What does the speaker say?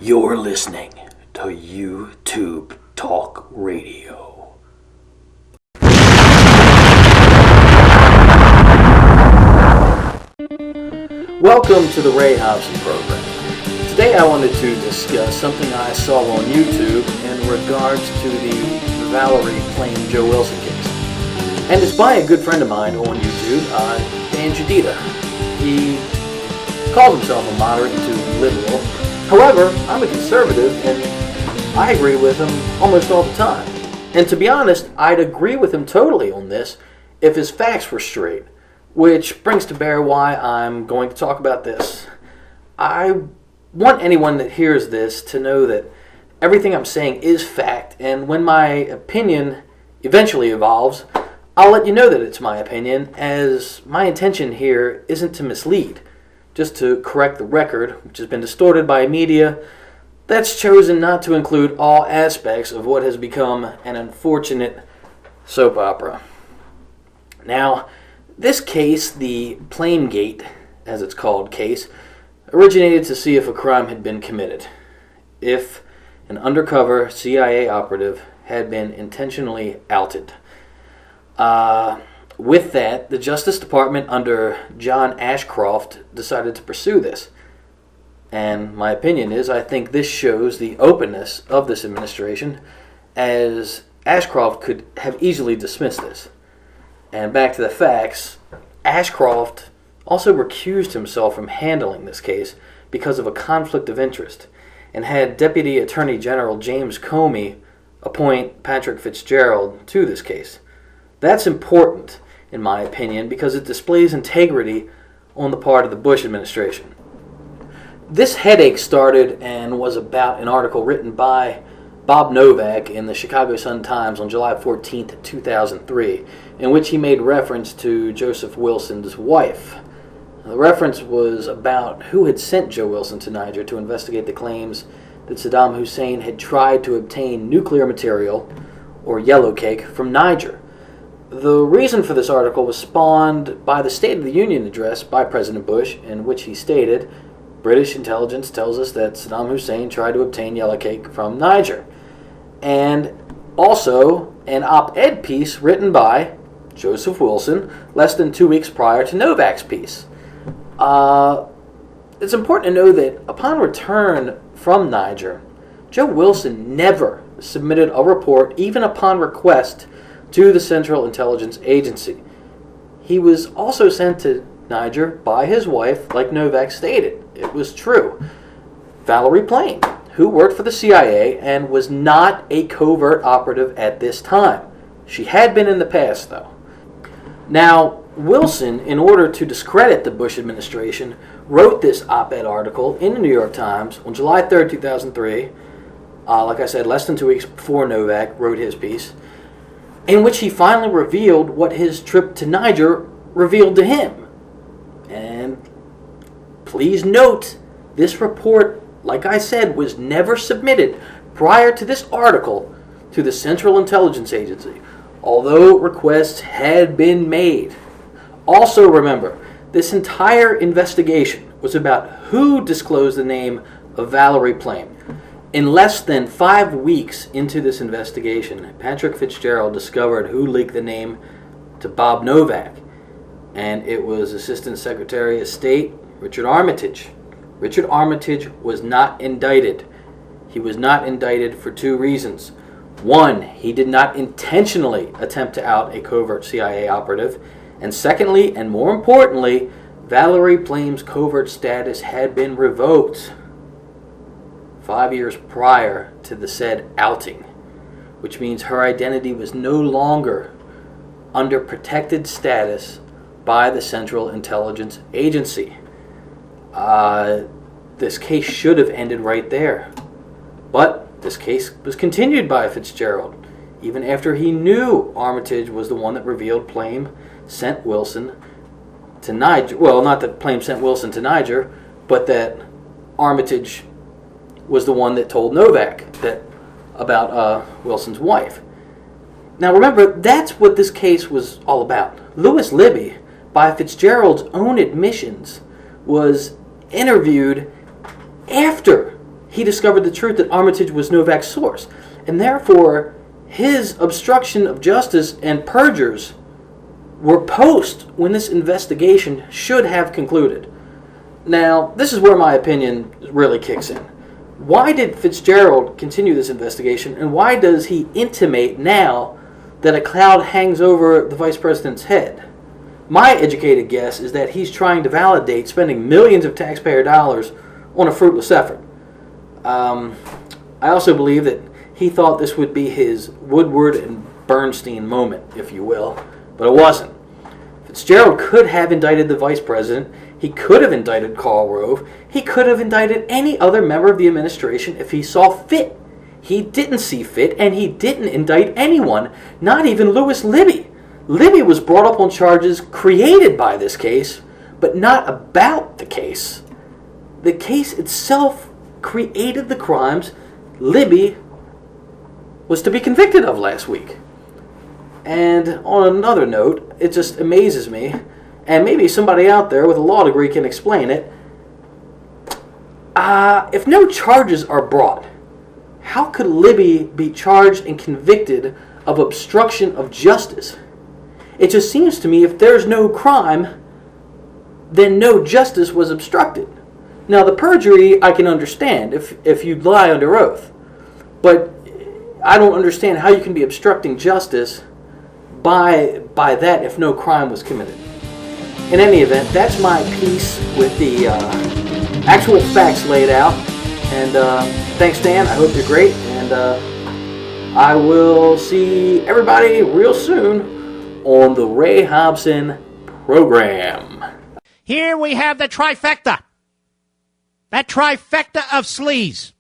You're listening to YouTube Talk Radio. Welcome to the Ray Hobson program. Today I wanted to discuss something I saw on YouTube in regards to the Valerie Plame-Joe Wilson case. And it's by a good friend of mine on YouTube, Dan Giuditta. He calls himself a moderate to liberal. However, I'm a conservative, and I agree with him almost all the time. And to be honest, I'd agree with him totally on this if his facts were straight, which brings to bear why I'm going to talk about this. I want anyone that hears this to know that everything I'm saying is fact, and when my opinion eventually evolves, I'll let you know that it's my opinion, as my intention here isn't to mislead, just to correct the record, which has been distorted by media that's chosen not to include all aspects of what has become an unfortunate soap opera. Now, this case, the Plame-Gate, as it's called, case, originated to see if a crime had been committed, if an undercover CIA operative had been intentionally outed. With that, the Justice Department under John Ashcroft decided to pursue this. And my opinion is, I think this shows the openness of this administration, as Ashcroft could have easily dismissed this. And back to the facts, Ashcroft also recused himself from handling this case because of a conflict of interest, and had Deputy Attorney General James Comey appoint Patrick Fitzgerald to this case. That's important, in my opinion, because it displays integrity on the part of the Bush administration. This headache started and was about an article written by Bob Novak in the Chicago Sun-Times on July 14, 2003, in which he made reference to Joseph Wilson's wife. The reference was about who had sent Joe Wilson to Niger to investigate the claims that Saddam Hussein had tried to obtain nuclear material, or yellow cake, from Niger. The reason for this article was spawned by the State of the Union address by President Bush, in which he stated, "British intelligence tells us that Saddam Hussein tried to obtain yellow cake from Niger." And also an op-ed piece written by Joseph Wilson less than 2 weeks prior to Novak's piece. It's important to know that upon return from Niger, Joe Wilson never submitted a report, even upon request, to the Central Intelligence Agency. He was also sent to Niger by his wife, like Novak stated. It was true. Valerie Plame, who worked for the CIA and was not a covert operative at this time. She had been in the past, though. Now, Wilson, in order to discredit the Bush administration, wrote this op-ed article in the New York Times on July 3rd, 2003, like I said, less than 2 weeks before Novak wrote his piece, in which he finally revealed what his trip to Niger revealed to him. And please note, this report, like I said, was never submitted prior to this article to the Central Intelligence Agency, although requests had been made. Also remember, this entire investigation was about who disclosed the name of Valerie Plame. In less than 5 weeks into this investigation, Patrick Fitzgerald discovered who leaked the name to Bob Novak, and it was Assistant Secretary of State Richard Armitage. Richard Armitage was not indicted. He was not indicted for 2 reasons. One, he did not intentionally attempt to out a covert CIA operative, and secondly, and more importantly, Valerie Plame's covert status had been revoked 5 years prior to the said outing, which means her identity was no longer under protected status by the Central Intelligence Agency. This case should have ended right there. But this case was continued by Fitzgerald, even after he knew Armitage was the one that revealed Plame sent Wilson to Niger. Well, not that Plame sent Wilson to Niger, but that Armitage was the one that told Novak about Wilson's wife. Now remember, that's what this case was all about. Louis Libby, by Fitzgerald's own admissions, was interviewed after he discovered the truth that Armitage was Novak's source. And therefore, his obstruction of justice and perjures were post when this investigation should have concluded. Now, this is where my opinion really kicks in. Why did Fitzgerald continue this investigation, and why does he intimate now that a cloud hangs over the vice president's head? My educated guess is that he's trying to validate spending millions of taxpayer dollars on a fruitless effort. I also believe that he thought this would be his Woodward and Bernstein moment, if you will, but it wasn't. Fitzgerald could have indicted the vice president. He could have indicted Karl Rove. He could have indicted any other member of the administration if he saw fit. He didn't see fit, and he didn't indict anyone, not even Louis Libby. Libby was brought up on charges created by this case, but not about the case. The case itself created the crimes Libby was to be convicted of last week. And on another note, it just amazes me, and maybe somebody out there with a law degree can explain it. If no charges are brought, how could Libby be charged and convicted of obstruction of justice? It just seems to me if there's no crime, then no justice was obstructed. Now, the perjury I can understand if you lie under oath, but I don't understand how you can be obstructing justice by that if no crime was committed. In any event, that's my piece with the actual facts laid out. And thanks, Dan. I hope you're great. And I will see everybody real soon on the Ray Hobson program. Here we have the trifecta. That trifecta of sleaze.